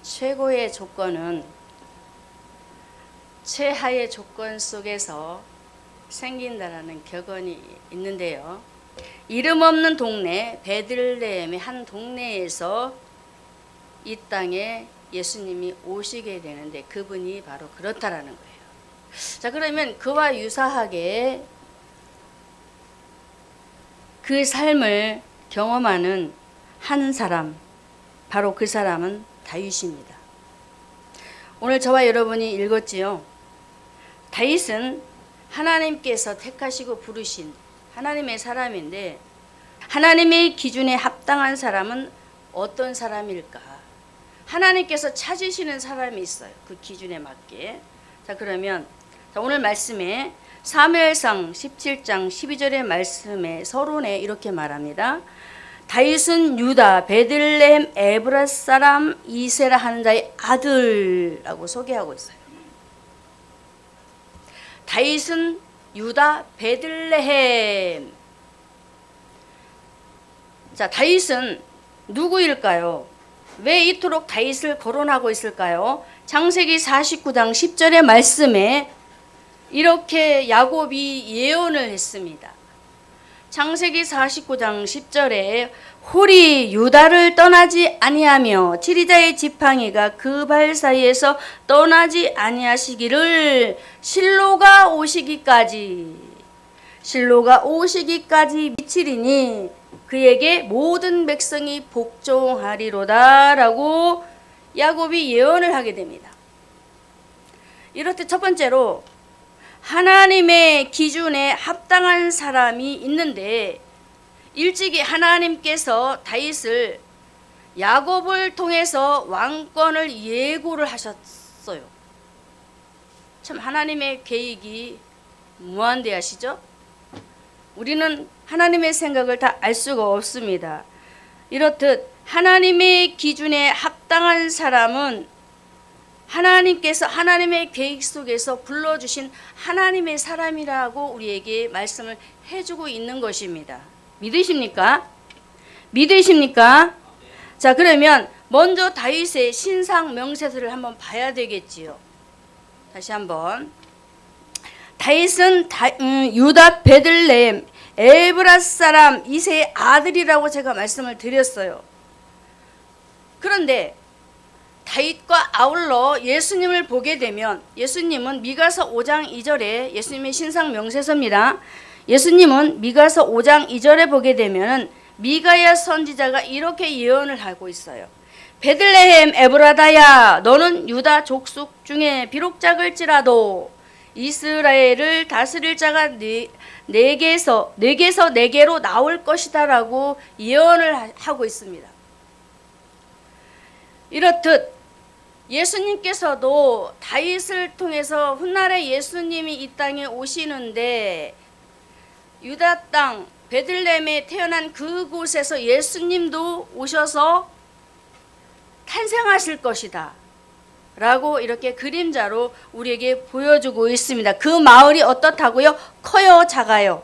최고의 조건은 최하의 조건 속에서 생긴다라는 격언이 있는데요. 이름 없는 동네 베들레헴의 한 동네에서 이 땅에 예수님이 오시게 되는데 그분이 바로 그렇다라는 거예요. 자, 그러면 그와 유사하게 그 삶을 경험하는 한 사람, 바로 그 사람은 다윗입니다. 오늘 저와 여러분이 읽었지요. 다윗은 하나님께서 택하시고 부르신 하나님의 사람인데 하나님의 기준에 합당한 사람은 어떤 사람일까? 하나님께서 찾으시는 사람이 있어요. 그 기준에 맞게. 자, 그러면 오늘 말씀에 사무엘상 17장 12절의 말씀에 서론에 이렇게 말합니다. 다윗은 유다 베들레헴 에브라 사람 이세라 하는 자의 아들라고 소개하고 있어요. 다윗은 유다 베들레헴. 자, 다윗은 누구일까요? 왜 이토록 다윗을 거론하고 있을까요? 창세기 49장 10절의 말씀에 이렇게 야곱이 예언을 했습니다. 창세기 49장 10절에 홀이 유다를 떠나지 아니하며 지리자의 지팡이가 그 발 사이에서 떠나지 아니하시기를 실로가 오시기까지 미치리니 그에게 모든 백성이 복종하리로다 라고 야곱이 예언을 하게 됩니다. 이렇듯 첫 번째로 하나님의 기준에 합당한 사람이 있는데 일찍이 하나님께서 다윗을 야곱을 통해서 왕권을 예고를 하셨어요. 참 하나님의 계획이 무한대하시죠? 우리는 하나님의 생각을 다 알 수가 없습니다. 이렇듯 하나님의 기준에 합당한 사람은 하나님께서 하나님의 계획 속에서 불러주신 하나님의 사람이라고 우리에게 말씀을 해주고 있는 것입니다. 믿으십니까? 자, 그러면 먼저 다윗의 신상 명세서를 한번 봐야 되겠지요. 다시 한번. 다윗은 유다 베들레헴 에브라 사람 이세의 아들이라고 제가 말씀을 드렸어요. 그런데 다윗과 아울러 예수님을 보게 되면 예수님은 미가서 5장 2절에 예수님의 신상 명세서입니다. 예수님은 미가서 5장 2절에 보게 되면 미가야 선지자가 이렇게 예언을 하고 있어요. 베들레헴 에브라다야 너는 유다 족속 중에 비록 작을지라도 이스라엘을 다스릴 자가 내게서 내게로 나올 것이다 라고 예언을 하고 있습니다. 이렇듯 예수님께서도 다윗을 통해서 훗날에 예수님이 이 땅에 오시는데 유다 땅 베들레헴에 태어난 그곳에서 예수님도 오셔서 탄생하실 것이다 라고 이렇게 그림자로 우리에게 보여주고 있습니다. 그 마을이 어떻다고요? 커요? 작아요?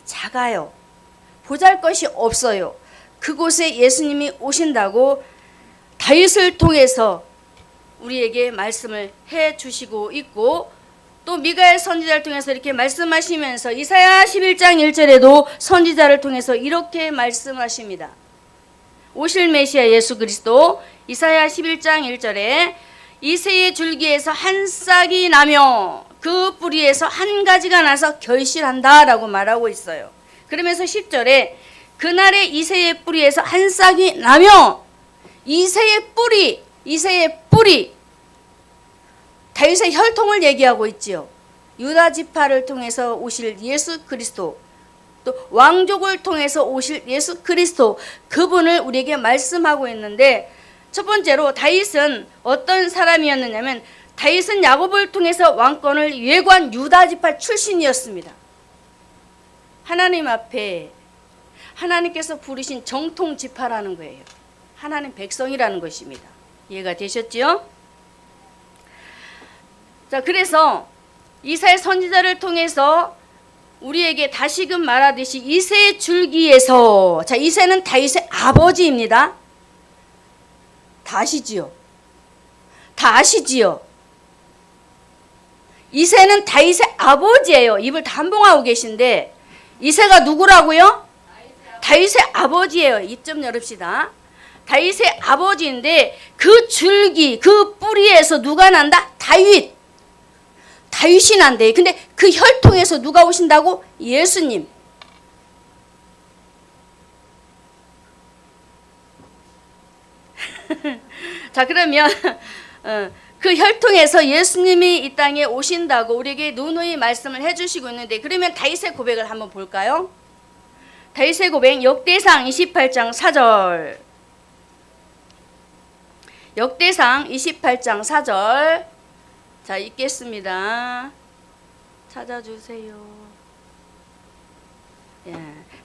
작아요. 보잘것이 없어요. 그곳에 예수님이 오신다고 다윗을 통해서 우리에게 말씀을 해 주시고 있고 또 미가의 선지자를 통해서 이렇게 말씀하시면서 이사야 11장 1절에도 선지자를 통해서 이렇게 말씀하십니다. 오실 메시아 예수 그리스도 이사야 11장 1절에 이새의 줄기에서 한 싹이 나며 그 뿌리에서 한 가지가 나서 결실한다 라고 말하고 있어요. 그러면서 10절에 그날에 이새의 뿌리에서 한 싹이 나며 이새의 뿌리 다윗의 혈통을 얘기하고 있지요. 유다 지파를 통해서 오실 예수 그리스도 또 왕족을 통해서 오실 예수 그리스도 그분을 우리에게 말씀하고 있는데 첫 번째로 다윗은 어떤 사람이었느냐면 다윗은 야곱을 통해서 왕권을 예고한 유다 지파 출신이었습니다. 하나님 앞에 하나님께서 부르신 정통 지파라는 거예요. 하나님 백성이라는 것입니다. 이해가 되셨지요? 자, 그래서 이사야 선지자를 통해서 우리에게 다시금 말하듯이 이새의 줄기에서, 자, 이새는 다윗의 아버지입니다. 다 아시지요? 다 아시지요? 이새는 다윗의 아버지예요. 입을 단봉하고 계신데 이새가 누구라고요? 다윗의 아버지예요. 입 좀 열읍시다. 다윗의 아버지인데 그 줄기, 그 뿌리에서 누가 난다? 다윗이 난대. 근데 그 혈통에서 누가 오신다고? 예수님. 자, 그러면 그 혈통에서 예수님이 이 땅에 오신다고 우리에게 누누이 말씀을 해주시고 있는데, 그러면 다윗의 고백을 한번 볼까요? 다윗의 고백 역대상 28장 4절. 역대상 28장 4절. 자, 읽겠습니다. 찾아주세요. 예,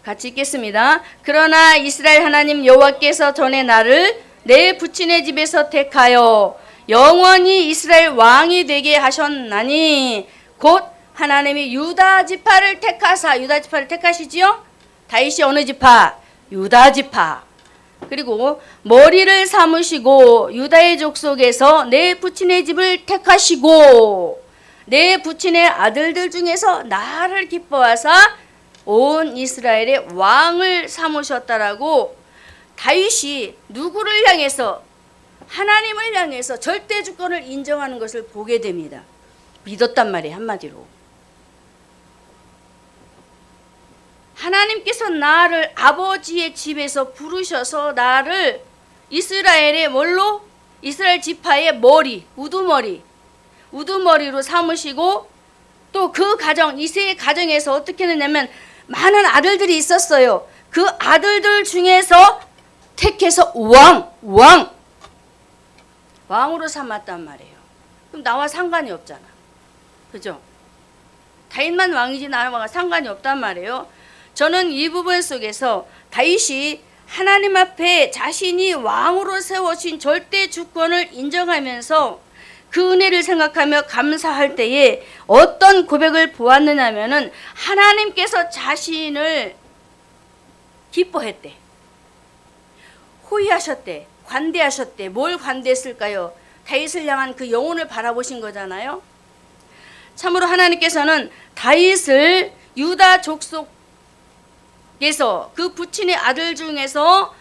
같이 읽겠습니다. 그러나 이스라엘 하나님 여호와께서 전에 나를 내 부친의 집에서 택하여 영원히 이스라엘 왕이 되게 하셨나니 곧 하나님이 유다 지파를 택하사, 유다 지파를 택하시지요? 다윗이 어느 지파? 유다 지파. 그리고 머리를 삼으시고 유다의 족속에서 내 부친의 집을 택하시고 내 부친의 아들들 중에서 나를 기뻐하사 온 이스라엘의 왕을 삼으셨다라고 다윗이 누구를 향해서? 하나님을 향해서 절대 주권을 인정하는 것을 보게 됩니다. 믿었단 말이에요, 한마디로. 하나님께서 나를 아버지의 집에서 부르셔서 나를 이스라엘의 뭘로? 이스라엘 지파의 머리, 우두머리로 삼으시고 또 그 가정, 이새의 가정에서 어떻게 했냐면 많은 아들들이 있었어요. 그 아들들 중에서 택해서 왕으로 삼았단 말이에요. 그럼 나와 상관이 없잖아. 그죠? 다윗만 왕이지 나와 상관이 없단 말이에요. 저는 이 부분 속에서 다윗이 하나님 앞에 자신이 왕으로 세워진 절대 주권을 인정하면서 그 은혜를 생각하며 감사할 때에 어떤 고백을 보았느냐 하면은 하나님께서 자신을 기뻐했대. 호의하셨대. 관대하셨대. 뭘 관대했을까요? 다윗을 향한 그 영혼을 바라보신 거잖아요. 참으로 하나님께서는 다윗을 유다 족속에서 그 부친의 아들 중에서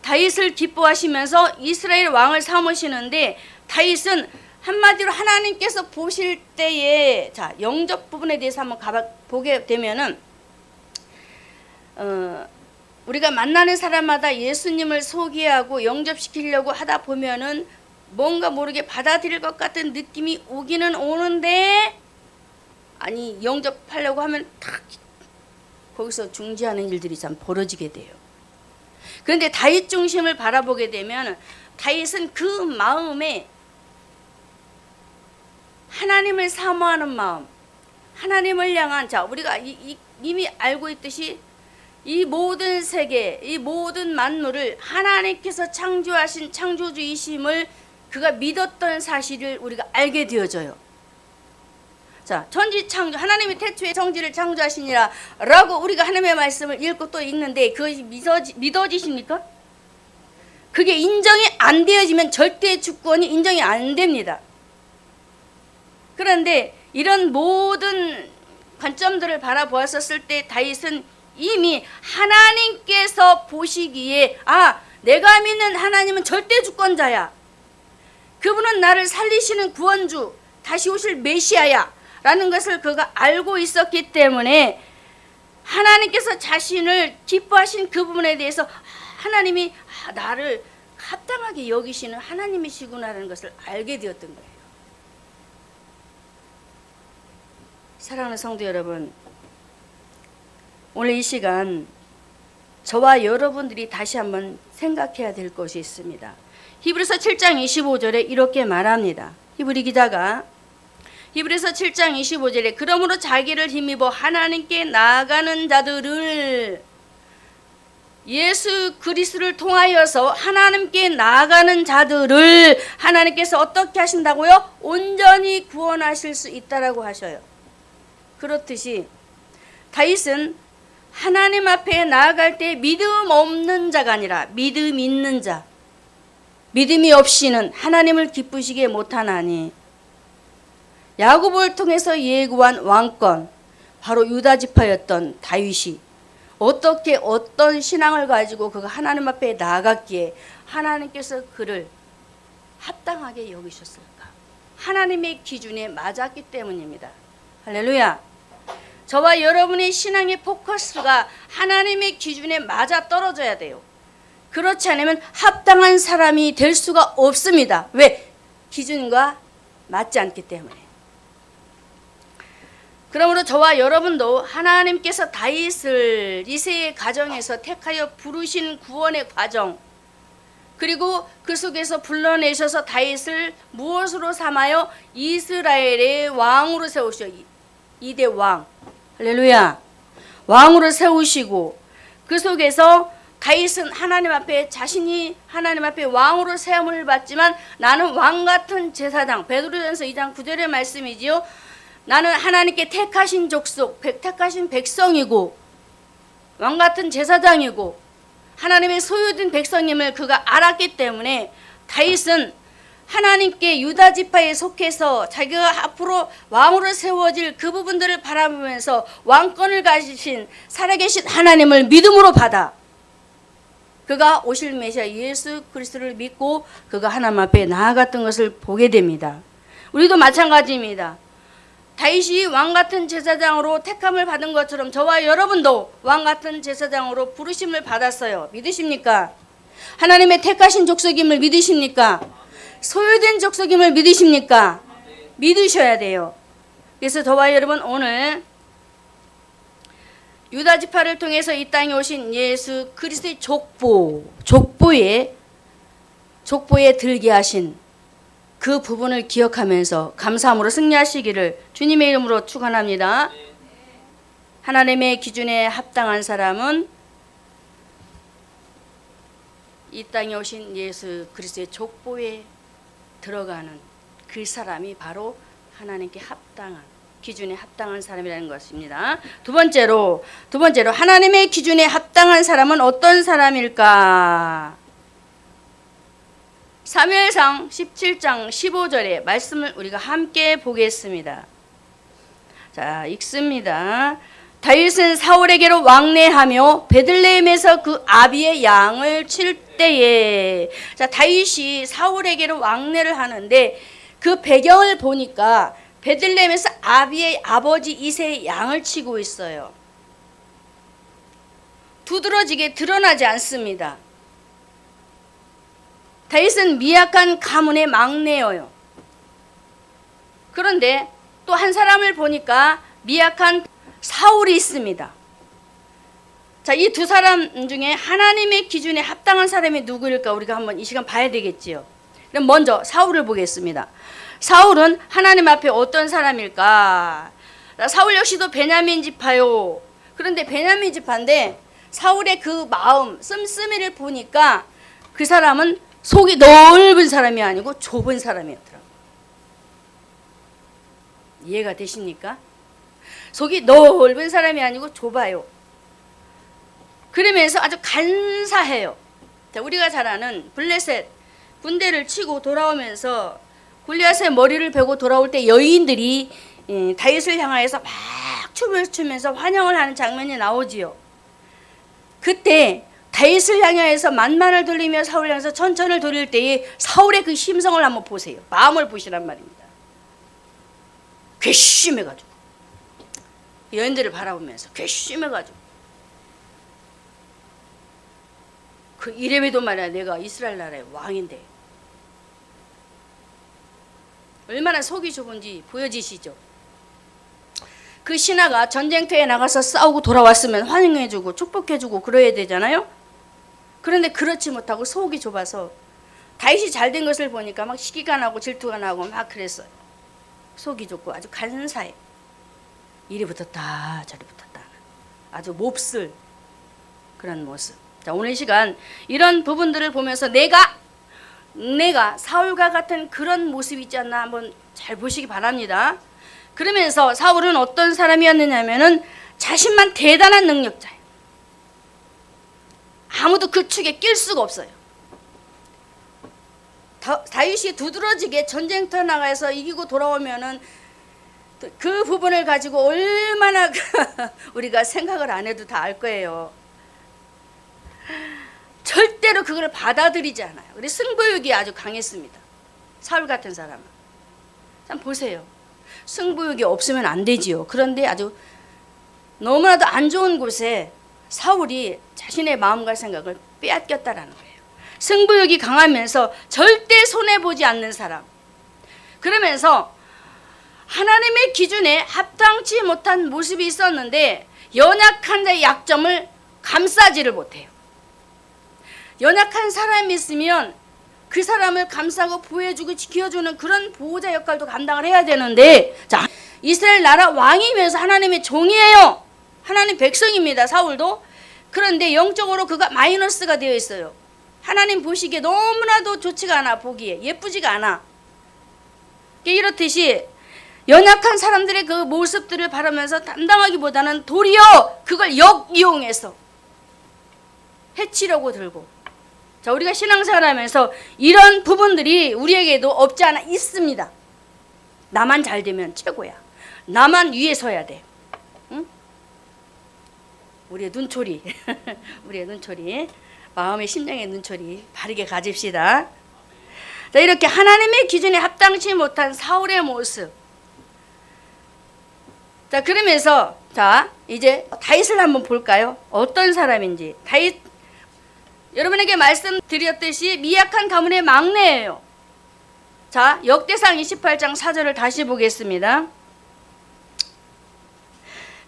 다윗을 기뻐하시면서 이스라엘 왕을 삼으시는데, 다윗은 한마디로 하나님께서 보실 때에, 자, 영접 부분에 대해서 한번 보게 되면은 우리가 만나는 사람마다 예수님을 소개하고 영접시키려고 하다 보면은 뭔가 모르게 받아들일 것 같은 느낌이 오기는 오는데, 아니 영접하려고 하면 탁 거기서 중지하는 일들이 참 벌어지게 돼요. 그런데 다윗 중심을 바라보게 되면 다윗은 그 마음에 하나님을 사모하는 마음, 하나님을 향한, 자, 우리가 이미 알고 있듯이 이 모든 세계, 이 모든 만물을 하나님께서 창조하신 창조주이심을 그가 믿었던 사실을 우리가 알게 되어져요. 자, 천지 창조, 하나님이 태초에 성지를 창조하시니라 라고 우리가 하나님의 말씀을 읽고 또 읽는데 그것이 믿어지십니까? 그게 인정이 안 되어지면 절대 주권이 인정이 안 됩니다. 그런데 이런 모든 관점들을 바라보았었을 때 다윗은 이미 하나님께서 보시기에, 아, 내가 믿는 하나님은 절대 주권자야. 그분은 나를 살리시는 구원주, 다시 오실 메시아야 라는 것을 그가 알고 있었기 때문에 하나님께서 자신을 기뻐하신 그 부분에 대해서 하나님이 나를 합당하게 여기시는 하나님이시구나라는 것을 알게 되었던 거예요. 사랑하는 성도 여러분, 오늘 이 시간 저와 여러분들이 다시 한번 생각해야 될 것이 있습니다. 히브리서 7장 25절에 이렇게 말합니다. 히브리 기자가 히브리서 7장 25절에 그러므로 자기를 힘입어 하나님께 나아가는 자들을, 예수 그리스도를 통하여서 하나님께 나아가는 자들을 하나님께서 어떻게 하신다고요? 온전히 구원하실 수 있다라고 하셔요. 그렇듯이 다윗은 하나님 앞에 나아갈 때 믿음 없는 자가 아니라 믿음 있는 자, 믿음이 없이는 하나님을 기쁘시게 못하나니. 야곱을 통해서 예고한 왕권, 바로 유다 지파였던 다윗이 어떻게 어떤 신앙을 가지고 그가 하나님 앞에 나아갔기에 하나님께서 그를 합당하게 여기셨을까? 하나님의 기준에 맞았기 때문입니다. 할렐루야. 저와 여러분의 신앙의 포커스가 하나님의 기준에 맞아 떨어져야 돼요. 그렇지 않으면 합당한 사람이 될 수가 없습니다. 왜? 기준과 맞지 않기 때문에. 그러므로 저와 여러분도 하나님께서 다윗을 이새의 가정에서 택하여 부르신 구원의 과정, 그리고 그 속에서 불러내셔서 다윗을 무엇으로 삼아요? 이스라엘의 왕으로 세우셔. 2대 왕. 할렐루야. 왕으로 세우시고 그 속에서 다윗은 하나님 앞에 자신이 하나님 앞에 왕으로 세움을 받지만 나는 왕 같은 제사장, 베드로전서 2장 9절의 말씀이지요. 나는 하나님께 택하신 족속, 택하신 백성이고 왕 같은 제사장이고 하나님의 소유된 백성임을 그가 알았기 때문에 다윗은 하나님께 유다 지파에 속해서 자기가 앞으로 왕으로 세워질 그 부분들을 바라보면서 왕권을 가지신 살아계신 하나님을 믿음으로 받아 그가 오실 메시아 예수 그리스도를 믿고 그가 하나님 앞에 나아갔던 것을 보게 됩니다. 우리도 마찬가지입니다. 다윗이 왕같은 제사장으로 택함을 받은 것처럼 저와 여러분도 왕같은 제사장으로 부르심을 받았어요. 믿으십니까? 하나님의 택하신 족속임을 믿으십니까? 소유된 족속임을 믿으십니까? 믿으셔야 돼요. 그래서 저와 여러분 오늘 유다 지파를 통해서 이 땅에 오신 예수 그리스도의 족보에 들게 하신 그 부분을 기억하면서 감사함으로 승리하시기를 주님의 이름으로 축원합니다. 하나님의 기준에 합당한 사람은 이 땅에 오신 예수 그리스도의 족보에 들어가는 그 사람이 바로 하나님께 합당한 기준에 합당한 사람이라는 것입니다. 두 번째로 하나님의 기준에 합당한 사람은 어떤 사람일까? 사무엘상 17장 15절의 말씀을 우리가 함께 보겠습니다. 자, 읽습니다. 다윗은 사울에게로 왕래하며 베들레헴에서 그 아비의 양을 칠 때에, 자, 다윗이 사울에게로 왕래를 하는데 그 배경을 보니까 베들레헴에서 아비의 아버지 이새의 양을 치고 있어요. 두드러지게 드러나지 않습니다. 다윗은 미약한 가문의 막내예요. 그런데 또 한 사람을 보니까 미약한 사울이 있습니다. 자, 이 두 사람 중에 하나님의 기준에 합당한 사람이 누구일까 우리가 한번 이 시간 봐야 되겠지요. 그럼 먼저 사울을 보겠습니다. 사울은 하나님 앞에 어떤 사람일까? 사울 역시도 베냐민 지파요. 그런데 베냐민 지파인데 사울의 그 마음, 씀씀이를 보니까 그 사람은 속이 넓은 사람이 아니고 좁은 사람이었더라고요. 이해가 되십니까? 속이 넓은 사람이 아니고 좁아요. 그러면서 아주 간사해요. 자, 우리가 잘 아는 블레셋 군대를 치고 돌아오면서 골리앗의 머리를 베고 돌아올 때 여인들이 다윗을 향하여서 막 춤을 추면서 환영을 하는 장면이 나오지요. 그때 다윗을 향해서 만만을 돌리며 사울을 향해서 천천을 돌릴 때에 사울의 그 심성을 한번 보세요. 마음을 보시란 말입니다. 괘씸해가지고 여인들을 바라보면서 괘씸해가지고 그 이래봬도 말이야 내가 이스라엘 나라의 왕인데 얼마나 속이 좁은지 보여지시죠? 그 신하가 전쟁터에 나가서 싸우고 돌아왔으면 환영해주고 축복해주고 그래야 되잖아요. 그런데 그렇지 못하고 속이 좁아서 다윗이 잘된 것을 보니까 막 시기가 나고 질투가 나고 막 그랬어요. 속이 좁고 아주 간사해. 이리 붙었다 저리 붙었다 아주 몹쓸 그런 모습. 자, 오늘 시간 이런 부분들을 보면서 내가 사울과 같은 그런 모습이 있지 않나 한번 잘 보시기 바랍니다. 그러면서 사울은 어떤 사람이었느냐면은 자신만 대단한 능력자예요. 아무도 그 축에 낄 수가 없어요. 다윗이 두드러지게 전쟁터 나가서 이기고 돌아오면은 그 부분을 가지고 얼마나 우리가 생각을 안 해도 다 알 거예요. 절대로 그걸 받아들이지 않아요. 우리 승부욕이 아주 강했습니다. 사울 같은 사람은. 참 보세요. 승부욕이 없으면 안 되지요. 그런데 아주 너무나도 안 좋은 곳에 사울이 자신의 마음과 생각을 빼앗겼다라는 거예요. 승부욕이 강하면서 절대 손해보지 않는 사람. 그러면서 하나님의 기준에 합당치 못한 모습이 있었는데 연약한 자의 약점을 감싸지를 못해요. 연약한 사람이 있으면 그 사람을 감싸고 보호해주고 지켜주는 그런 보호자 역할도 감당을 해야 되는데, 자, 이스라엘 나라 왕이면서 하나님의 종이에요. 하나님 백성입니다. 사울도. 그런데 영적으로 그가 마이너스가 되어 있어요. 하나님 보시기에 너무나도 좋지가 않아. 보기에 예쁘지가 않아. 이렇듯이 연약한 사람들의 그 모습들을 바라면서 담당하기보다는 도리어 그걸 역이용해서 해치려고 들고. 자, 우리가 신앙생활하면서 이런 부분들이 우리에게도 없지 않아 있습니다. 나만 잘 되면 최고야. 나만 위에 서야 돼. 응? 우리의 눈초리 우리의 눈초리, 마음의 심령의 눈초리 바르게 가집시다. 자, 이렇게 하나님의 기준에 합당치 못한 사울의 모습. 자, 그러면서 자, 이제 다윗을 한번 볼까요? 어떤 사람인지. 다윗, 여러분에게 말씀드렸듯이 미약한 가문의 막내예요. 자, 역대상 28장 4절을 다시 보겠습니다.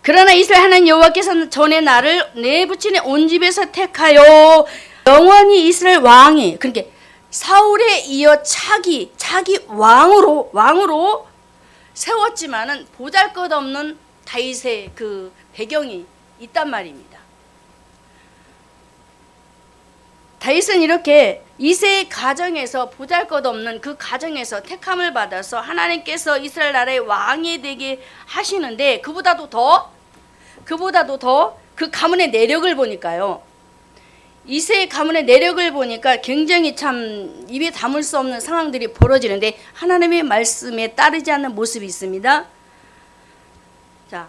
그러나 이스라엘 하나님 여호와께서는 전에 나를 내 부친의 온 집에서 택하여 영원히 이스라엘 왕이, 그러니까 사울에 이어 차기 왕으로 세웠지만은 보잘것없는 다윗의 그 배경이 있단 말입니다. 다윗은 이렇게 이새의 가정에서 보잘것없는 그 가정에서 택함을 받아서 하나님께서 이스라엘 나라의 왕이 되게 하시는데, 그보다도 더 그 가문의 내력을 보니까요, 이새의 가문의 내력을 보니까 굉장히 참 입에 담을 수 없는 상황들이 벌어지는데 하나님의 말씀에 따르지 않는 모습이 있습니다. 자,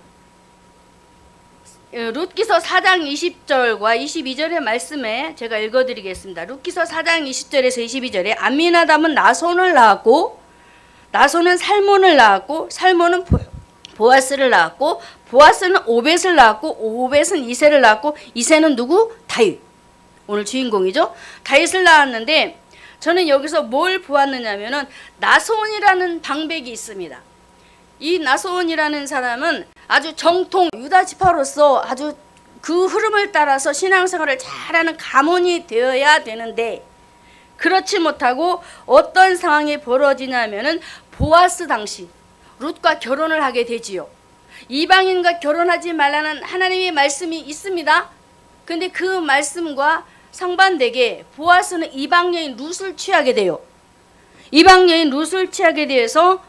룻기서 4장 20절과 22절의 말씀에 제가 읽어드리겠습니다. 룻기서 4장 20절에서 22절에 암미나답은 나손을 낳았고, 나손은 살몬을 낳았고, 살몬은 보아스를 낳았고, 보아스는 오벳을 낳았고, 오벳은 이새를 낳았고, 이새는 누구? 다윗. 오늘 주인공이죠. 다윗을 낳았는데, 저는 여기서 뭘 보았느냐면은 나손이라는 방백이 있습니다. 이 나손이라는 사람은 아주 정통 유다 지파로서 아주 그 흐름을 따라서 신앙생활을 잘하는 가문이 되어야 되는데, 그렇지 못하고 어떤 상황이 벌어지냐면은 보아스 당시 룻과 결혼을 하게 되지요. 이방인과 결혼하지 말라는 하나님의 말씀이 있습니다. 근데 그 말씀과 상반되게 보아스는 이방 여인 룻을 취하게 돼요. 이방 여인 룻을 취하게 되어서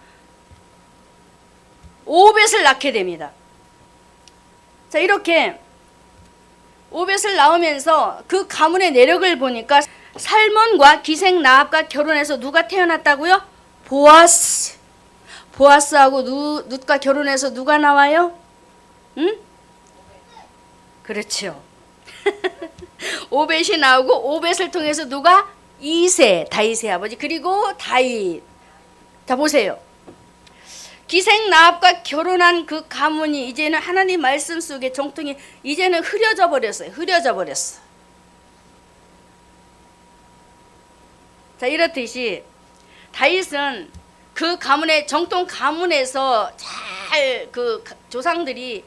오벳을 낳게 됩니다. 자, 이렇게 오벳을 낳으면서 그 가문의 내력을 보니까 살몬과 기생 나합과 결혼해서 누가 태어났다고요? 보아스. 보아스하고 룻과 결혼해서 누가 나와요? 응? 그렇죠. 오벳이 나오고, 오벳을 통해서 누가? 이새, 다윗의 아버지, 그리고 다윗. 자, 보세요. 기생 나합과 결혼한 그 가문이 이제는 하나님 말씀 속에 정통이 이제는 흐려져 버렸어요. 흐려져 버렸어. 자, 이렇듯이 다윗은 그 가문의 정통 가문에서 잘 그 조상들이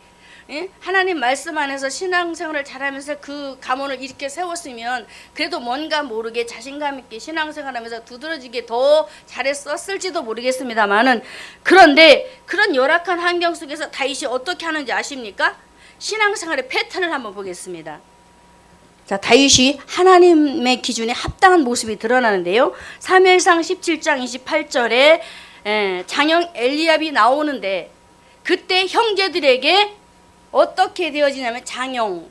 하나님 말씀 안에서 신앙생활을 잘하면서 그 가문을 이렇게 세웠으면 그래도 뭔가 모르게 자신감 있게 신앙생활하면서 두드러지게 더 잘했었을지도 모르겠습니다만은, 그런데 그런 열악한 환경 속에서 다윗이 어떻게 하는지 아십니까? 신앙생활의 패턴을 한번 보겠습니다. 자, 다윗이 하나님의 기준에 합당한 모습이 드러나는데요. 사무엘상 17장 28절에 장형 엘리압이 나오는데, 그때 형제들에게 어떻게 되어지냐면, 장형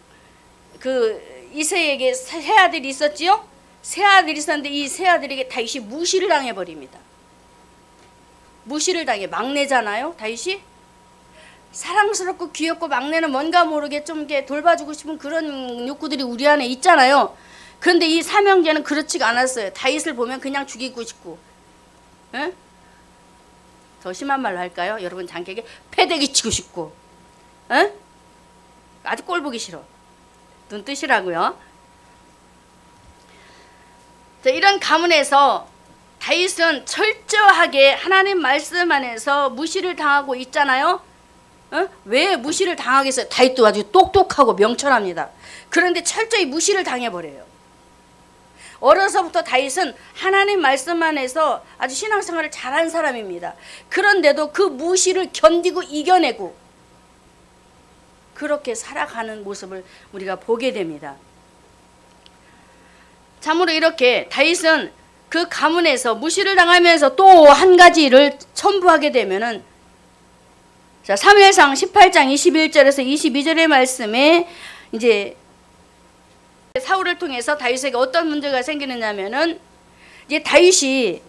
그 이새에게 세 아들이 있었지요. 세 아들이 있었는데 이 세 아들에게 다윗이 무시를 당해버립니다. 무시를 당해. 막내잖아요, 다윗이. 사랑스럽고 귀엽고 막내는 뭔가 모르게 좀 이렇게 돌봐주고 싶은 그런 욕구들이 우리 안에 있잖아요. 그런데 이 삼형제는 그렇지가 않았어요. 다윗을 보면 그냥 죽이고 싶고, 에? 더 심한 말로 할까요? 여러분 장객에 패대기 치고 싶고, 에? 아주 꼴 보기 싫어. 눈 뜨시라고요. 자, 이런 가문에서 다윗은 철저하게 하나님 말씀 안에서 무시를 당하고 있잖아요. 왜 무시를 당하겠어요? 다윗도 아주 똑똑하고 명철합니다. 그런데 철저히 무시를 당해버려요. 어려서부터 다윗은 하나님 말씀 안에서 아주 신앙생활을 잘한 사람입니다. 그런데도 그 무시를 견디고 이겨내고 그렇게 살아가는 모습을 우리가 보게 됩니다. 참으로 이렇게 다윗은 그 가문에서 무시를 당하면서 또 한 가지를 첨부하게 되면은, 자, 사무엘상 18장 21절에서 22절의 말씀에 이제 사울을 통해서 다윗에게 어떤 문제가 생기느냐면은, 이제 다윗이,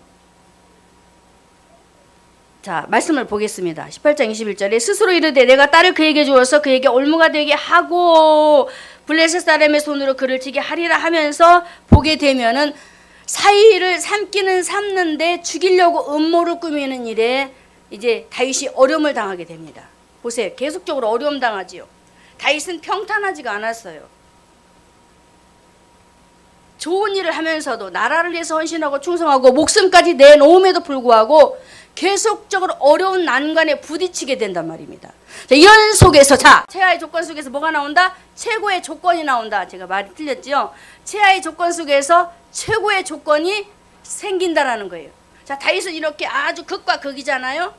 자, 말씀을 보겠습니다. 18장 21절에 스스로 이르되 내가 딸을 그에게 주어서 그에게 올무가 되게 하고 블레셋 사람의 손으로 그를 치게 하리라 하면서 보게 되면은, 사위를 삼는데 죽이려고 음모를 꾸미는 일에 이제 다윗이 어려움을 당하게 됩니다. 보세요. 계속적으로 어려움 당하지요. 다윗은 평탄하지가 않았어요. 좋은 일을 하면서도 나라를 위해서 헌신하고 충성하고 목숨까지 내놓음에도 불구하고 계속적으로 어려운 난관에 부딪히게 된단 말입니다. 자, 이런 속에서, 자, 최하의 조건 속에서 뭐가 나온다? 최고의 조건이 나온다. 제가 말이 틀렸죠? 최하의 조건 속에서 최고의 조건이 생긴다라는 거예요. 자, 다윗은 이렇게 아주 극과 극이잖아요.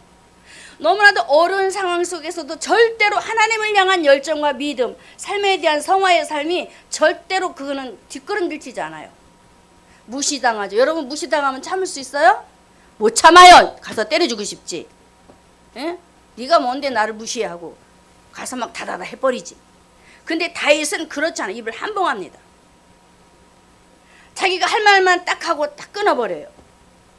너무나도 어려운 상황 속에서도 절대로 하나님을 향한 열정과 믿음, 삶에 대한 성화의 삶이 절대로 그거는 뒷걸음질치지 않아요. 무시당하죠. 여러분 무시당하면 참을 수 있어요? 못 참아요. 가서 때려주고 싶지. 에? 네가 뭔데 나를 무시하고 가서 막 다다다 해버리지. 근데 다윗은 그렇지 않아. 입을 한봉합니다. 자기가 할 말만 딱 하고 딱 끊어버려요.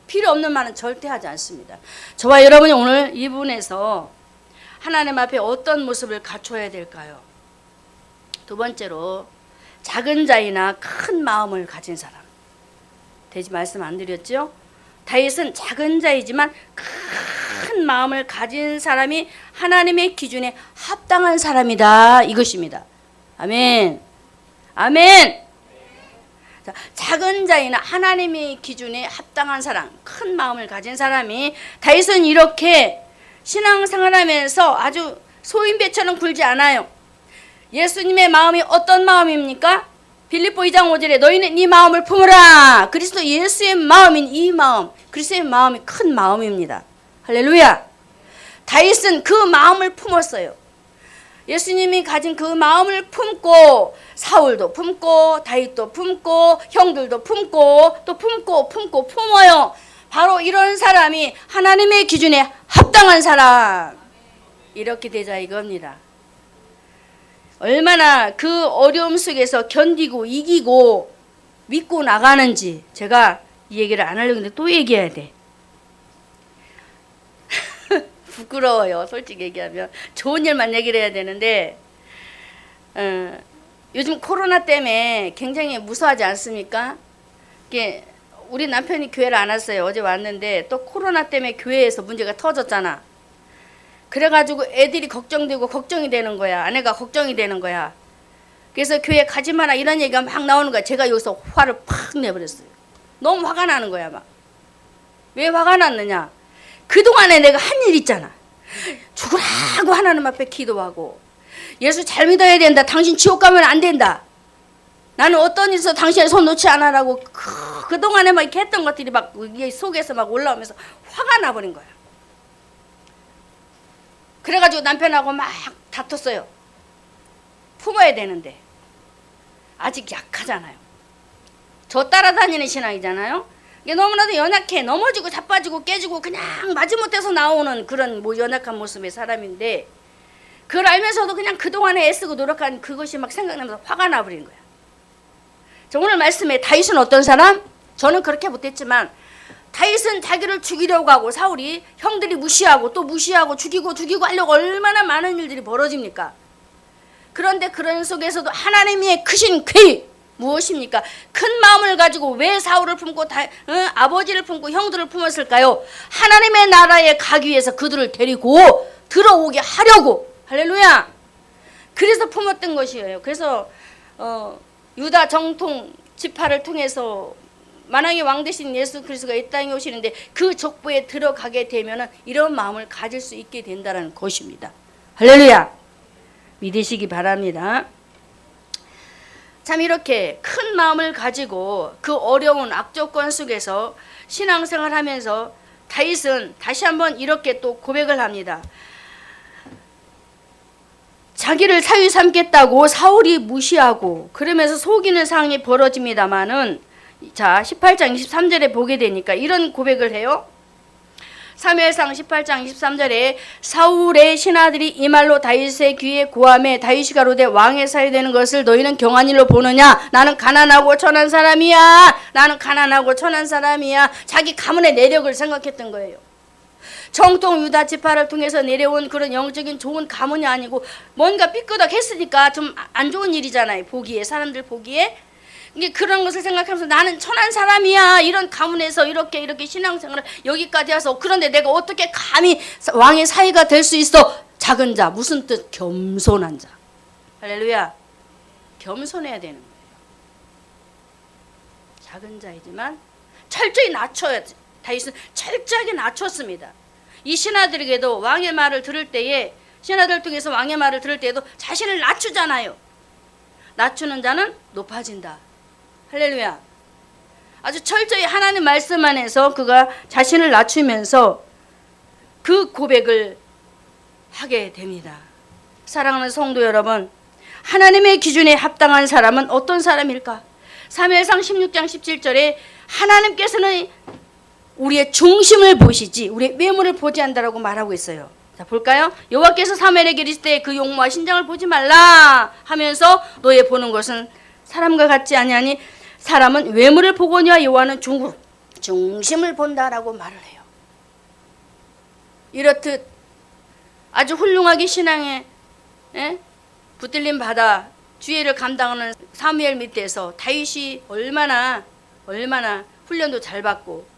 필요 없는 말은 절대 하지 않습니다. 저와 여러분이 오늘 이 부분에서 하나님 앞에 어떤 모습을 갖춰야 될까요? 두 번째로, 작은 자이나 큰 마음을 가진 사람. 돼지 말씀 안 드렸죠? 다윗은 작은 자이지만 큰 마음을 가진 사람이 하나님의 기준에 합당한 사람이다, 이것입니다. 아멘. 아멘. 자, 작은 자이나 하나님의 기준에 합당한 사람, 큰 마음을 가진 사람이, 다윗은 이렇게 신앙생활하면서 아주 소인배처럼 굴지 않아요. 예수님의 마음이 어떤 마음입니까? 빌립보 2장 5절에 너희는 이 마음을 품으라. 그리스도 예수의 마음인 이 마음, 그리스도의 마음이 큰 마음입니다. 할렐루야. 다윗은 그 마음을 품었어요. 예수님이 가진 그 마음을 품고 사울도 품고 다윗도 품고 형들도 품고 또 품고 품어요. 바로 이런 사람이 하나님의 기준에 합당한 사람, 이렇게 되자 이겁니다. 얼마나 그 어려움 속에서 견디고 이기고 믿고 나가는지 제가 이 얘기를 안 하려고 했는데 또 얘기해야 돼. 부끄러워요. 솔직히 얘기하면. 좋은 일만 얘기를 해야 되는데, 요즘 코로나 때문에 굉장히 무서워하지 않습니까? 이게 우리 남편이 교회를 안 왔어요. 어제 왔는데 또 코로나 때문에 교회에서 문제가 터졌잖아. 그래가지고 애들이 걱정되고 걱정이 되는 거야. 아내가 걱정이 되는 거야. 그래서 교회 가지 마라 이런 얘기가 막 나오는 거야. 제가 여기서 화를 팍 내버렸어요. 너무 화가 나는 거야 막. 왜 화가 났느냐? 그동안에 내가 한 일 있잖아. 죽으라고 하나님 앞에 기도하고 예수 잘 믿어야 된다. 당신 지옥 가면 안 된다. 나는 어떤 일에서 당신의 손 놓지 않아라고 그동안에 막 이렇게 했던 것들이 막 속에서 막 올라오면서 화가 나버린 거야. 그래가지고 남편하고 막 다퉜어요. 품어야 되는데 아직 약하잖아요. 저 따라다니는 신앙이잖아요. 이게 너무나도 연약해. 넘어지고 자빠지고 깨지고 그냥 마지못해서 나오는 그런 연약한 모습의 사람인데, 그걸 알면서도 그냥 그동안에 애쓰고 노력한 그것이 막 생각나면서 화가 나버린 거야. 자, 오늘 말씀에 다윗은 어떤 사람? 저는 그렇게 못했지만 다윗은 자기를 죽이려고 하고 사울이 형들이 무시하고 또 무시하고 죽이고 하려고 얼마나 많은 일들이 벌어집니까? 그런데 그런 속에서도 하나님의 크신 계획 무엇입니까? 큰 마음을 가지고 왜 사울을 품고 아버지를 품고 형들을 품었을까요? 하나님의 나라에 가기 위해서 그들을 데리고 들어오게 하려고. 할렐루야. 그래서 품었던 것이에요. 그래서 유다 정통 지파를 통해서 만왕의 왕 되신 예수 그리스도가 이 땅에 오시는데 그 족보에 들어가게 되면 이런 마음을 가질 수 있게 된다는 것입니다. 할렐루야. 믿으시기 바랍니다. 참 이렇게 큰 마음을 가지고 그 어려운 악조건 속에서 신앙생활 하면서 다윗은 다시 한번 이렇게 또 고백을 합니다. 자기를 사위 삼겠다고 사울이 무시하고 그러면서 속이는 상황이 벌어집니다마는 자 18장 23절에 보게 되니까 이런 고백을 해요. 사무엘상 18장 23절에 사울의 신하들이 이 말로 다윗의 귀에 고함해 다윗이 가로되 왕의 사위 되는 것을 너희는 경한 일로 보느냐? 나는 가난하고 천한 사람이야. 나는 가난하고 천한 사람이야. 자기 가문의 내력을 생각했던 거예요. 정통 유다 지파를 통해서 내려온 그런 영적인 좋은 가문이 아니고 뭔가 삐끄덕했으니까 좀 안 좋은 일이잖아요. 보기에 사람들 보기에. 이게 그런 것을 생각하면서 나는 천한 사람이야. 이런 가문에서 이렇게 신앙생활을 여기까지 해서 그런데 내가 어떻게 감히 왕의 사위가 될 수 있어? 작은 자. 무슨 뜻? 겸손한 자. 할렐루야. 겸손해야 되는 거예요. 작은 자이지만 철저히 낮춰야지. 다윗은 철저하게 낮췄습니다. 이 신하들에게도 왕의 말을 들을 때에 신하들 통해서 왕의 말을 들을 때에도 자신을 낮추잖아요. 낮추는 자는 높아진다. 할렐루야. 아주 철저히 하나님 말씀 안에서 그가 자신을 낮추면서 그 고백을 하게 됩니다. 사랑하는 성도 여러분, 하나님의 기준에 합당한 사람은 어떤 사람일까? 사무엘상 16장 17절에 하나님께서는 우리의 중심을 보시지 우리의 외모를 보지 않는다라고 말하고 있어요. 자, 볼까요? 여호와께서 사무엘에게 이르시되 그 용모와 신장을 보지 말라 하면서 너의 보는 것은 사람과 같지 아니하니 사람은 외모를 보거니와 여호와는 중심을 본다라고 말을 해요. 이렇듯 아주 훌륭하게 신앙에 붙들림 받아 주의를 감당하는 사무엘 밑에서 다윗이 얼마나 훈련도 잘 받고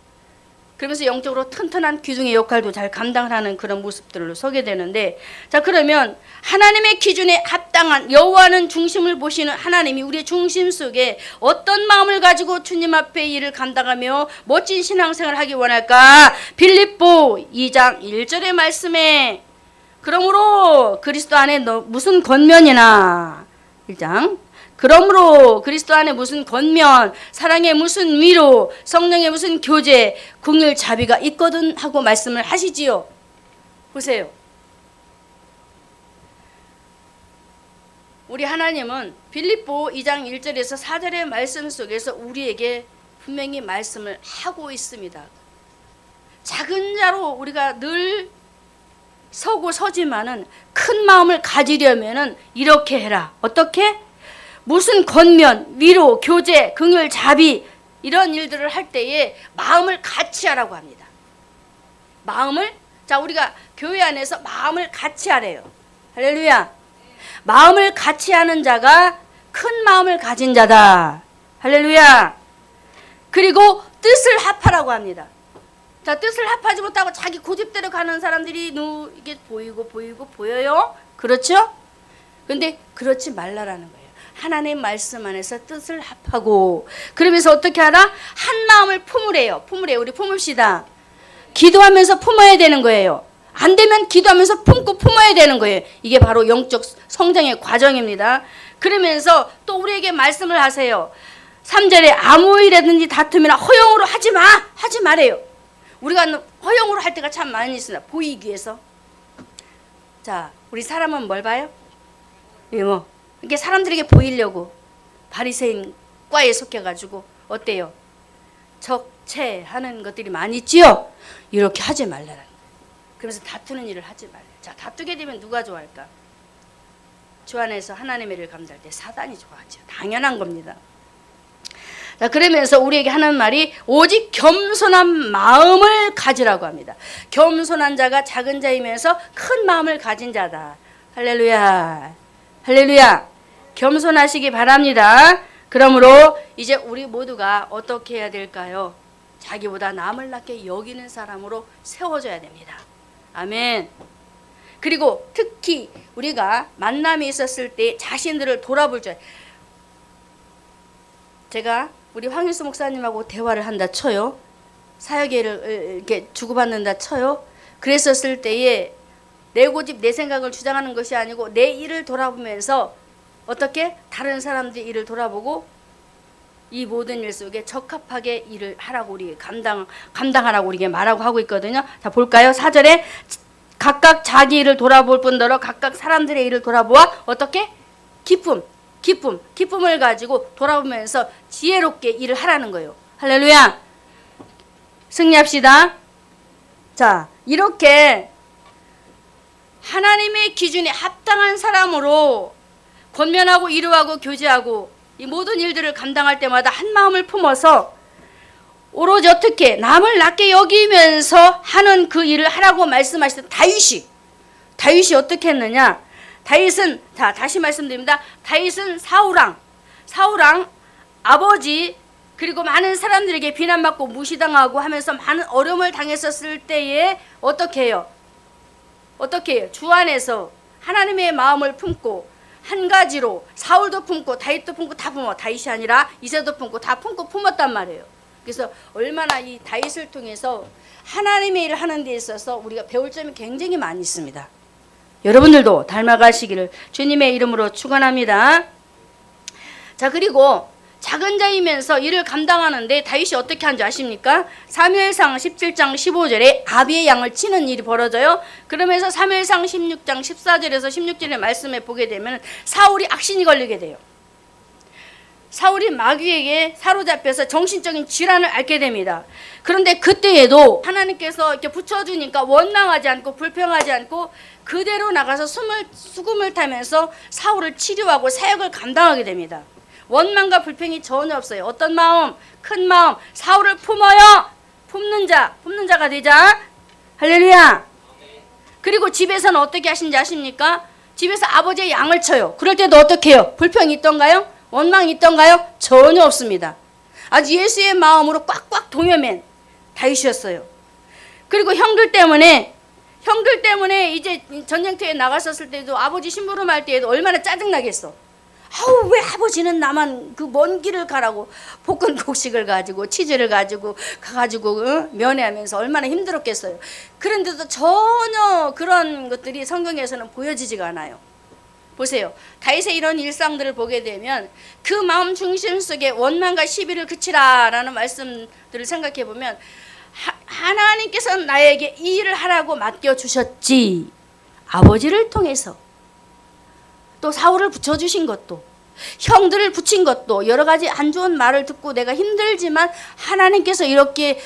그러면서 영적으로 튼튼한 귀중의 역할도 잘 감당을 하는 그런 모습들로 서게 되는데, 자, 그러면 하나님의 기준에 합당한 여호와는 중심을 보시는 하나님이 우리의 중심 속에 어떤 마음을 가지고 주님 앞에 일을 감당하며 멋진 신앙생활을 하기 원할까? 빌립보 2장 1절의 말씀에 그러므로 그리스도 안에 무슨 권면이나 1장 그러므로 그리스도 안에 무슨 권면, 사랑에 무슨 위로, 성령의 무슨 교제, 긍휼 자비가 있거든 하고 말씀을 하시지요. 보세요. 우리 하나님은 빌립보 2장 1절에서 4절의 말씀 속에서 우리에게 분명히 말씀을 하고 있습니다. 작은 자로 우리가 늘 서고 서지만은 큰 마음을 가지려면은 이렇게 해라. 어떻게? 무슨 권면, 위로, 교제, 긍휼, 자비 이런 일들을 할 때에 마음을 같이 하라고 합니다. 마음을 자 우리가 교회 안에서 마음을 같이 하래요. 할렐루야. 마음을 같이 하는 자가 큰 마음을 가진 자다. 할렐루야. 그리고 뜻을 합하라고 합니다. 자, 뜻을 합하지 못하고 자기 고집대로 가는 사람들이 이게 보여요. 그렇죠? 근데 그렇지 말라라는 거예요. 하나님의 말씀 안에서 뜻을 합하고 그러면서 어떻게 하라? 한 마음을 품으래요. 우리 품읍시다. 기도하면서 품어야 되는 거예요. 안 되면 기도하면서 품고 품어야 되는 거예요. 이게 바로 영적 성장의 과정입니다. 그러면서 또 우리에게 말씀을 하세요. 3절에 아무 일이라든지 다툼이나 허용으로 하지 말아요. 우리가 허용으로 할 때가 참 많이 있습니다. 보이기 위해서. 자, 우리 사람은 뭘 봐요? 외모. 이게 사람들에게 보이려고 바리새인 과에 속해가지고 어때요? 적체하는 것들이 많이 있지요? 이렇게 하지 말라는 거예요. 그러면서 다투는 일을 하지 말라. 자, 다투게 되면 누가 좋아할까? 주 안에서 하나님의 일을 감당할 때 사단이 좋아하죠. 당연한 겁니다. 자, 그러면서 우리에게 하는 말이 오직 겸손한 마음을 가지라고 합니다. 겸손한 자가 작은 자이면서 큰 마음을 가진 자다. 할렐루야. 할렐루야. 겸손하시기 바랍니다. 그러므로 이제 우리 모두가 어떻게 해야 될까요? 자기보다 남을 낮게 여기는 사람으로 세워져야 됩니다. 아멘. 그리고 특히 우리가 만남이 있었을 때 자신들을 돌아볼 줄. 제가 우리 황일수 목사님하고 대화를 한다 쳐요. 사역회를 이렇게 주고받는다 쳐요. 그랬었을 때에 내 고집 내 생각을 주장하는 것이 아니고 내 일을 돌아보면서 어떻게 다른 사람들의 일을 돌아보고 이 모든 일 속에 적합하게 일을 하라고 우리 감당하라고 우리에게 말하고 하고 있거든요. 자, 볼까요? 4절에 각각 자기 일을 돌아볼 뿐더러 각각 사람들의 일을 돌아보아 어떻게? 기쁨을 가지고 돌아보면서 지혜롭게 일을 하라는 거예요. 할렐루야. 승리합시다. 자, 이렇게 하나님의 기준에 합당한 사람으로 권면하고 이루하고 교제하고 이 모든 일들을 감당할 때마다 한 마음을 품어서 오로지 어떻게 남을 낮게 여기면서 하는 그 일을 하라고 말씀하시던 다윗이 어떻게 했느냐? 다윗은, 자, 다시 말씀드립니다. 다윗은 사울왕 아버지 그리고 많은 사람들에게 비난받고 무시당하고 하면서 많은 어려움을 당했었을 때에 어떻게 해요? 주 안에서 하나님의 마음을 품고 한 가지로 사울도 품고 다윗도 품고 다 품어. 다윗이 아니라 이새도 품고 다 품고 품었단 말이에요. 그래서 얼마나 이 다윗을 통해서 하나님의 일을 하는 데 있어서 우리가 배울 점이 굉장히 많이 있습니다. 여러분들도 닮아가시기를 주님의 이름으로 축원합니다. 자, 그리고 작은 자이면서 일을 감당하는데 다윗이 어떻게 한 줄 아십니까? 사무엘상 17장 15절에 아비의 양을 치는 일이 벌어져요. 그러면서 사무엘상 16장 14절에서 16절의 말씀에 보게 되면 사울이 악신이 걸리게 돼요. 사울이 마귀에게 사로잡혀서 정신적인 질환을 앓게 됩니다. 그런데 그때에도 하나님께서 이렇게 붙여주니까 원망하지 않고 불평하지 않고 그대로 나가서 수금을 타면서 사울을 치료하고 사역을 감당하게 됩니다. 원망과 불평이 전혀 없어요. 어떤 마음? 큰 마음. 사울을 품어요. 품는 자가 되자. 할렐루야. 그리고 집에서는 어떻게 하신지 아십니까? 집에서 아버지의 양을 쳐요. 그럴 때도 어떻게 해요? 불평이 있던가요? 원망이 있던가요? 전혀 없습니다. 아주 예수의 마음으로 꽉꽉 동여맨 다윗이었어요. 그리고 형들 때문에 이제 전쟁터에 나갔었을 때도 아버지 심부름할 때에도 얼마나 짜증나겠어. 아우, 왜 아버지는 나만 그 먼 길을 가라고 볶은 곡식을 가지고 치즈를 가지고 가가지고 면회하면서 얼마나 힘들었겠어요. 그런데도 전혀 그런 것들이 성경에서는 보여지지가 않아요. 보세요. 다윗의 이런 일상들을 보게 되면 그 마음 중심 속에 원망과 시비를 그치라라는 말씀들을 생각해 보면 하나님께서 나에게 이 일을 하라고 맡겨주셨지. 아버지를 통해서 또 사울을 붙여주신 것도 형들을 붙인 것도 여러 가지 안 좋은 말을 듣고 내가 힘들지만 하나님께서 이렇게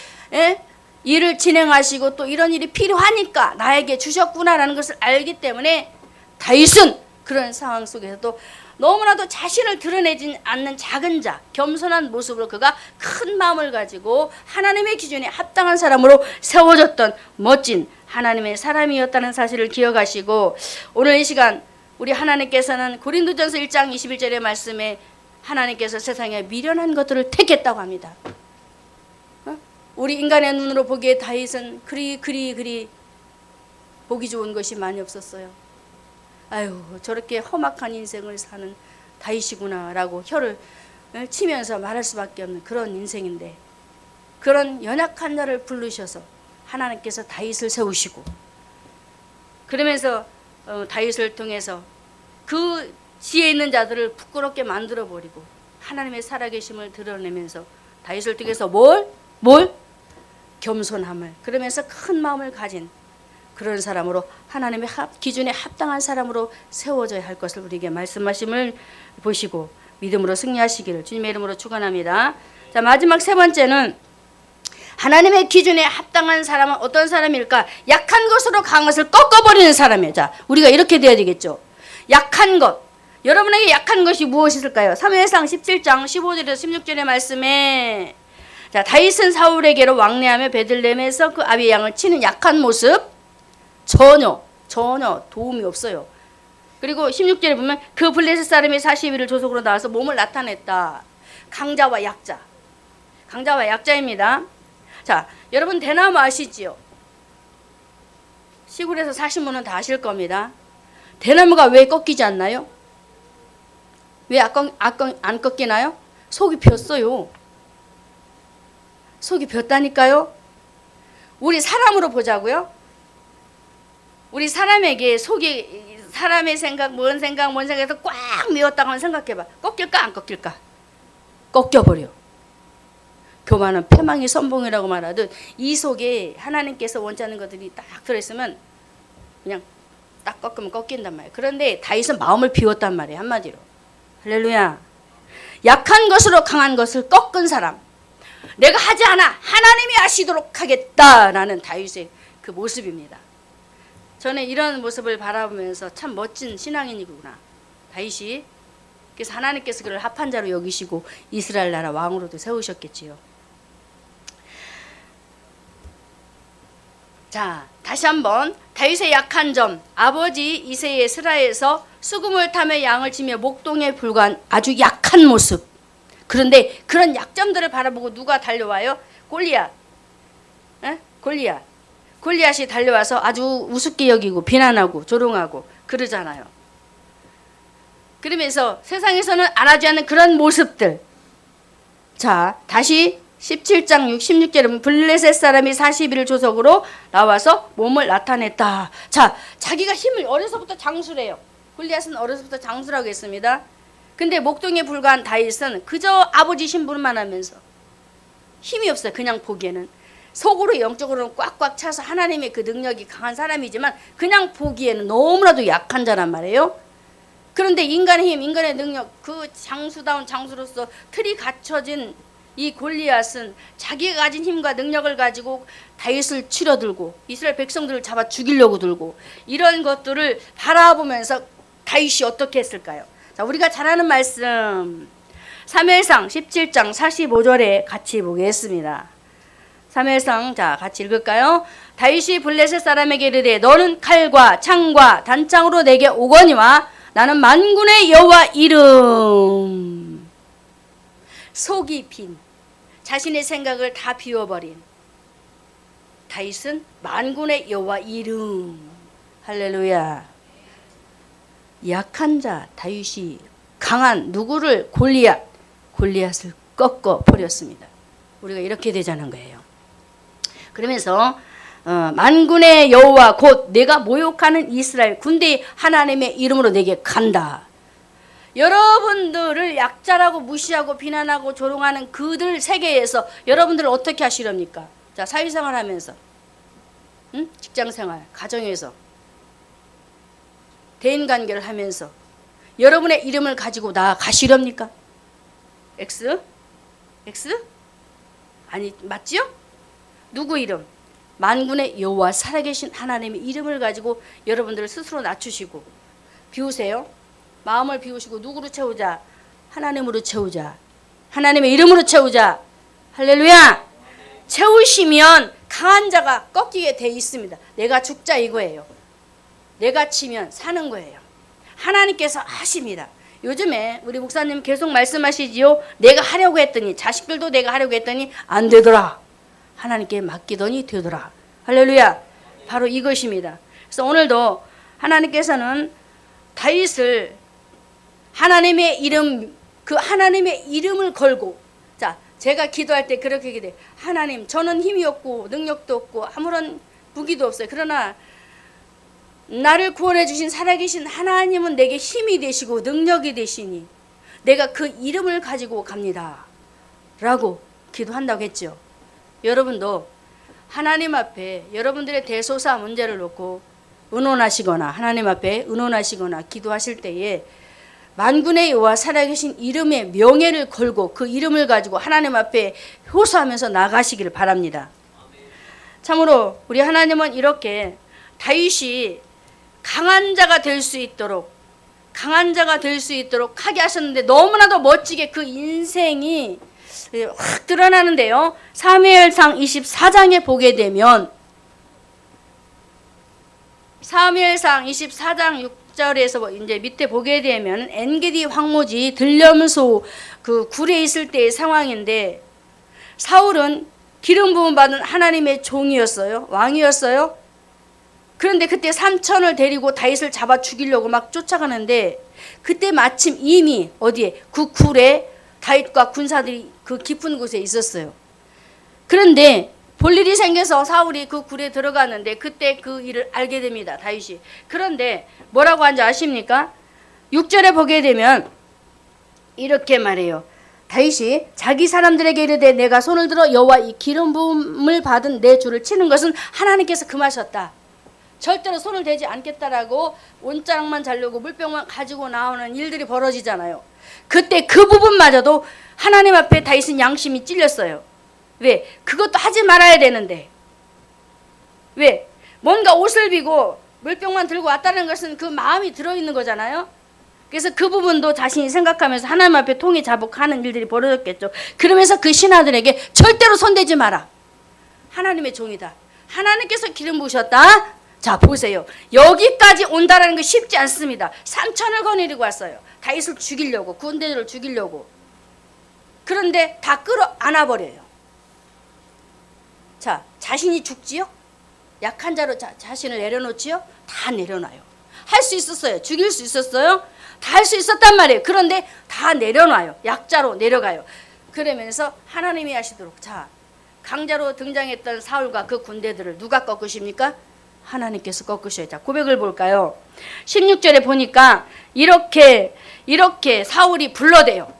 일을 진행하시고 또 이런 일이 필요하니까 나에게 주셨구나라는 것을 알기 때문에 다윗은 그런 상황 속에서도 너무나도 자신을 드러내지 않는 작은 자, 겸손한 모습으로 그가 큰 마음을 가지고 하나님의 기준에 합당한 사람으로 세워졌던 멋진 하나님의 사람이었다는 사실을 기억하시고 오늘 이 시간 우리 하나님께서는 고린도전서 1장 21절의 말씀에 하나님께서 세상에 미련한 것들을 택했다고 합니다. 우리 인간의 눈으로 보기에 다윗은 그리 보기 좋은 것이 많이 없었어요. 아유, 저렇게 험악한 인생을 사는 다윗이구나라고 혀를 치면서 말할 수밖에 없는 그런 인생인데 그런 연약한 자를 부르셔서 하나님께서 다윗을 세우시고 그러면서 다윗을 통해서 그 지혜 있는 자들을 부끄럽게 만들어버리고 하나님의 살아계심을 드러내면서 다윗을 통해서 뭘? 겸손함을 그러면서 큰 마음을 가진 그런 사람으로 하나님의 기준에 합당한 사람으로 세워져야 할 것을 우리에게 말씀하심을 보시고 믿음으로 승리하시기를 주님의 이름으로 축원합니다. 자, 마지막 세 번째는 하나님의 기준에 합당한 사람은 어떤 사람일까? 약한 것으로 강한 것을 꺾어버리는 사람이에요. 자, 우리가 이렇게 돼야 되겠죠. 약한 것, 여러분에게 약한 것이 무엇이었을까요? 사무엘상 17장 15절에서 16절의 말씀에 자, 다윗은 사울에게로 왕래하며 베들레헴에서 그 아비의 양을 치는 약한 모습 전혀 도움이 없어요. 그리고 16절에 보면 그 블레셋 사람이 40일을 조속으로 나와서 몸을 나타냈다. 강자와 약자입니다. 자, 여러분 대나무 아시지요? 시골에서 사신 분은 다 아실 겁니다. 대나무가 왜 꺾이지 않나요? 왜 안 꺾이나요? 속이 폈어요. 속이 폈다니까요. 우리 사람으로 보자고요. 우리 사람에게 속이 사람의 생각, 뭔 생각해서 꽉 메웠다고 하면 생각해봐. 꺾일까 안 꺾일까? 꺾여버려. 교만은 패망의 선봉이라고 말하듯 이 속에 하나님께서 원치 않는 것들이 딱 들어있으면 그냥 딱 꺾으면 꺾인단 말이에요. 그런데 다윗은 마음을 비웠단 말이에요. 한마디로. 할렐루야. 약한 것으로 강한 것을 꺾은 사람. 내가 하지 않아. 하나님이 하시도록 하겠다라는 다윗의 그 모습입니다. 저는 이런 모습을 바라보면서 참 멋진 신앙인이구나. 다윗이. 그래서 하나님께서 그를 합한 자로 여기시고 이스라엘 나라 왕으로도 세우셨겠지요. 자, 다시 한번 다윗의 약한 점. 아버지 이새의 스라에서 수금을 타며 양을 치며 목동에 불과한 아주 약한 모습. 그런데 그런 약점들을 바라보고 누가 달려와요? 골리앗. 골리앗이 달려와서 아주 우습게 여기고 비난하고 조롱하고 그러잖아요. 그러면서 세상에서는 알아주지 않는 그런 모습들. 자, 다시 17장 16절에 보면 블레셋 사람이 40일 조석으로 나와서 몸을 나타냈다. 자, 자기가 힘을 어려서부터 장수래요. 골리앗은 어려서부터 장수라고 했습니다. 근데 목동에 불과한 다윗은 그저 아버지 신분만 하면서 힘이 없어요. 그냥 보기에는. 속으로 영적으로는 꽉꽉 차서 하나님의 그 능력이 강한 사람이지만 그냥 보기에는 너무나도 약한 자란 말이에요. 그런데 인간의 힘, 인간의 능력, 그 장수다운 장수로서 틀이 갖춰진 이 골리앗은 자기가 가진 힘과 능력을 가지고 다윗을 치려들고 이스라엘 백성들을 잡아 죽이려고 들고 이런 것들을 바라보면서 다윗이 어떻게 했을까요? 자, 우리가 잘 아는 말씀 사무엘상 17장 45절에 같이 보겠습니다. 사무엘상 자 같이 읽을까요? 다윗이 블레셋 사람에게 이르되 너는 칼과 창과 단창으로 내게 오거니와 나는 만군의 여호와 이름. 속이 빈 자신의 생각을 다 비워버린 다윗은 만군의 여호와 이름. 할렐루야. 약한 자 다윗이 강한 누구를 골리앗을 꺾어 버렸습니다. 우리가 이렇게 되자는 거예요. 그러면서 만군의 여호와 곧 내가 모욕하는 이스라엘 군대의 하나님의 이름으로 내게 간다. 여러분들을 약자라고 무시하고 비난하고 조롱하는 그들 세계에서 여러분들을 어떻게 하시렵니까? 자, 사회생활 하면서 직장생활, 가정에서 대인관계를 하면서 여러분의 이름을 가지고 나아가시렵니까? X? 아니, 맞지요? 누구 이름? 만군의 여호와 살아계신 하나님의 이름을 가지고 여러분들을 스스로 낮추시고 비우세요. 마음을 비우시고 누구로 채우자? 하나님으로 채우자. 하나님의 이름으로 채우자. 할렐루야. 채우시면 강한 자가 꺾이게 돼 있습니다. 내가 죽자 이거예요. 내가 치면 사는 거예요. 하나님께서 하십니다. 요즘에 우리 목사님 계속 말씀하시지요. 내가 하려고 했더니 자식들도 내가 하려고 했더니 안 되더라. 하나님께 맡기더니 되더라. 할렐루야. 바로 이것입니다. 그래서 오늘도 하나님께서는 다윗을 하나님의 이름, 그 하나님의 이름을 걸고, 자, 제가 기도할 때 그렇게 기도해요. 하나님, 저는 힘이 없고 능력도 없고 아무런 무기도 없어요. 그러나 나를 구원해 주신 살아계신 하나님은 내게 힘이 되시고 능력이 되시니 내가 그 이름을 가지고 갑니다. 라고 기도한다고 했죠. 여러분도 하나님 앞에 여러분들의 대소사 문제를 놓고 의논하시거나 하나님 앞에 의논하시거나 기도하실 때에 만군의 여호와 살아계신 이름의 명예를 걸고 그 이름을 가지고 하나님 앞에 호소하면서 나가시기를 바랍니다. 참으로 우리 하나님은 이렇게 다윗이 강한 자가 될 수 있도록 강한 자가 될 수 있도록 하게 하셨는데 너무나도 멋지게 그 인생이 확 드러나는데요. 사무엘상 24장에 보게 되면 사무엘상 24장 6절에서 이제 밑에 보게 되면 엔게디 황무지 들렴소 그 굴에 있을 때의 상황인데 사울은 기름 부음 받은 하나님의 종이었어요. 왕이었어요. 그런데 그때 삼천을 데리고 다윗을 잡아 죽이려고 막 쫓아가는데 그때 마침 이미 어디에 그 굴에 다윗과 군사들이 그 깊은 곳에 있었어요. 그런데 볼 일이 생겨서 사울이 그 굴에 들어갔는데 그때 그 일을 알게 됩니다. 다윗이. 그런데 뭐라고 한지 아십니까? 6절에 보게 되면 이렇게 말해요. 다윗이 자기 사람들에게 이르되 내가 손을 들어 여호와 이 기름 부음을 받은 내 주를 치는 것은 하나님께서 금하셨다. 절대로 손을 대지 않겠다라고 옷자락만 자르고 물병만 가지고 나오는 일들이 벌어지잖아요. 그때 그 부분마저도 하나님 앞에 다윗은 양심이 찔렸어요. 왜? 그것도 하지 말아야 되는데. 왜? 뭔가 옷을 비고 물병만 들고 왔다는 것은 그 마음이 들어있는 거잖아요. 그래서 그 부분도 자신이 생각하면서 하나님 앞에 통해 자복하는 일들이 벌어졌겠죠. 그러면서 그 신하들에게 절대로 손대지 마라. 하나님의 종이다. 하나님께서 기름 부으셨다. 자 보세요. 여기까지 온다라는 거 쉽지 않습니다. 3천을 거느리고 왔어요. 다윗을 죽이려고, 군대를 죽이려고. 그런데 다 끌어 안아버려요. 자, 자신이 죽지요? 약한 자로 자신을 내려놓지요? 다 내려놔요. 할 수 있었어요. 죽일 수 있었어요? 다 할 수 있었단 말이에요. 그런데 다 내려놔요. 약자로 내려가요. 그러면서 하나님이 하시도록. 자, 강자로 등장했던 사울과 그 군대들을 누가 꺾으십니까? 하나님께서 꺾으셔야. 자, 고백을 볼까요? 16절에 보니까 이렇게 사울이 불러대요.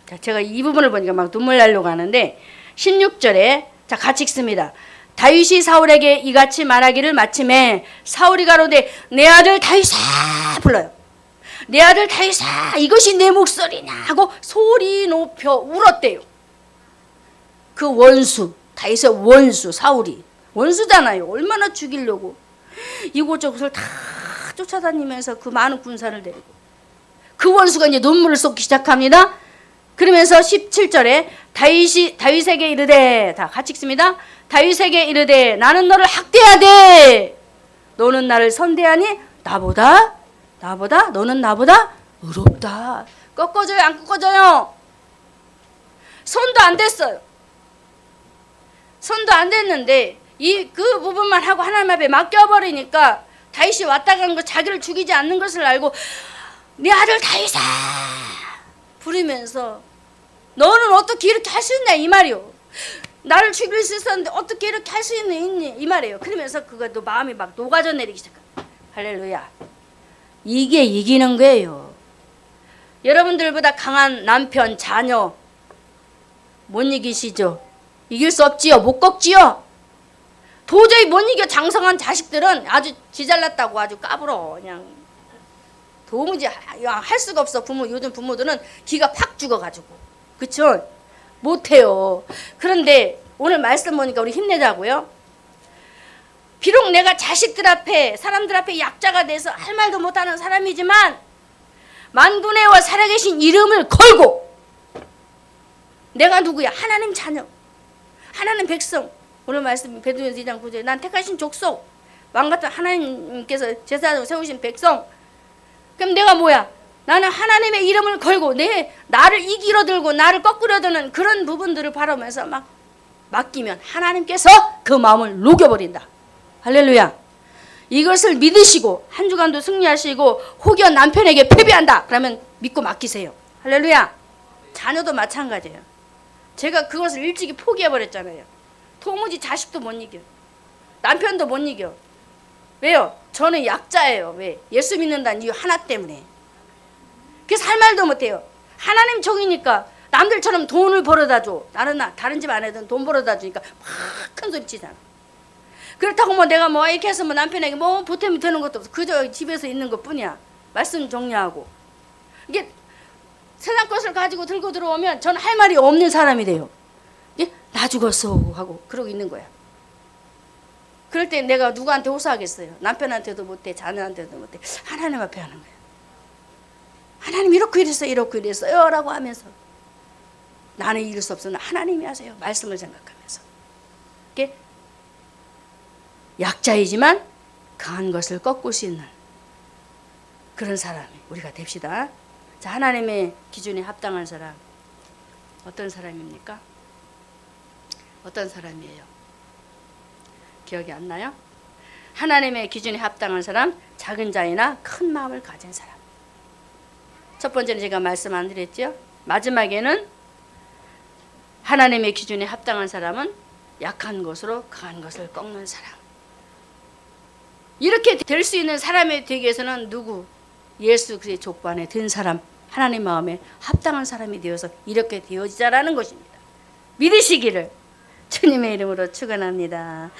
자, 제가 이 부분을 보니까 막 눈물 나려고 하는데 16절에 자, 같이 읽습니다. 다윗이 사울에게 이같이 말하기를 마침에 사울이 가로되 내 아들 다윗아 불러요. 내 아들 다윗아 이것이 내 목소리냐 하고 소리 높여 울었대요. 그 원수, 다윗의 원수 사울이 원수잖아요. 얼마나 죽이려고 이곳저곳을 다 쫓아다니면서 그 많은 군사를 데리고 그 원수가 이제 눈물을 쏟기 시작합니다. 그러면서 17절에 다윗에게 이르되 다 같이 읽습니다. 다윗에게 이르되 나는 너를 학대하되 너는 나를 선대하니 나보다 너는 나보다 의롭다. 꺾어져요 안 꺾어져요? 손도 안 댔어요. 손도 안 댔는데 그 부분만 하고 하나님 앞에 맡겨버리니까 다윗이 왔다 간 거 자기를 죽이지 않는 것을 알고 내 아들 다윗아 부르면서 너는 어떻게 이렇게 할 수 있냐 이 말이요. 나를 죽일 수 있었는데 어떻게 이렇게 할 수 있니 이 말이에요. 그러면서 그것도 마음이 막 녹아져 내리기 시작합니다. 할렐루야. 이게 이기는 거예요. 여러분들보다 강한 남편, 자녀 못 이기시죠? 이길 수 없지요? 못 꺾지요? 도저히 못 이겨. 장성한 자식들은 아주 지잘났다고 아주 까불어. 그냥 도무지 할 수가 없어. 요즘 부모들은 기가 팍 죽어가지고. 그쵸? 못해요. 그런데 오늘 말씀 보니까 우리 힘내자고요. 비록 내가 자식들 앞에 사람들 앞에 약자가 돼서 할 말도 못하는 사람이지만 만군의와 살아계신 이름을 걸고 내가 누구야? 하나님 자녀, 하나님 백성. 오늘 말씀 베드로전서 2장 9절에 난 택하신 족속, 왕같은 하나님께서 제사장으로 세우신 백성. 그럼 내가 뭐야? 나는 하나님의 이름을 걸고 나를 이기려 들고 나를 꺾으려 드는 그런 부분들을 바라면서 막 맡기면 하나님께서 그 마음을 녹여버린다. 할렐루야. 이것을 믿으시고 한 주간도 승리하시고 혹여 남편에게 패배한다 그러면 믿고 맡기세요. 할렐루야. 자녀도 마찬가지예요. 제가 그것을 일찍이 포기해버렸잖아요. 도무지 자식도 못 이겨, 남편도 못 이겨. 왜요? 저는 약자예요. 왜? 예수 믿는다는 이유 하나 때문에. 그래서 할 말도 못해요. 하나님 종이니까 남들처럼 돈을 벌어다 줘. 나는 다른 집 아내들은 돈 벌어다 주니까 막 큰 소리 치잖아. 그렇다고 뭐 내가 뭐 이렇게 해서 뭐 남편에게 뭐 보탬이 되는 것도 없어. 그저 집에서 있는 것 뿐이야. 말씀 정리하고. 이게 세상 것을 가지고 들고 들어오면 저는 할 말이 없는 사람이 돼요. 예? 나 죽었어 하고 그러고 있는 거야. 그럴 때 내가 누구한테 호소하겠어요? 남편한테도 못해, 자녀한테도 못해. 하나님 앞에 하는 거야. 하나님 이렇게 이랬어요, 이렇게 이랬어요 라고 하면서 나는 이룰 수 없으나 하나님이 하세요. 말씀을 생각하면서 이렇게 약자이지만 강한 것을 꺾을 수 있는 그런 사람이 우리가 됩시다. 자, 하나님의 기준에 합당한 사람 어떤 사람입니까? 어떤 사람이에요? 기억이 안 나요? 하나님의 기준에 합당한 사람, 작은 자이나 큰 마음을 가진 사람. 첫 번째는 제가 말씀 안 드렸죠? 마지막에는 하나님의 기준에 합당한 사람은 약한 것으로 강한 것을 꺾는 사람. 이렇게 될 수 있는 사람이 되기 위해서는 누구? 예수 그리스도의 족보 안에 든 사람, 하나님 마음에 합당한 사람이 되어서 이렇게 되어지자라는 것입니다. 믿으시기를 주님의 이름으로 축원합니다.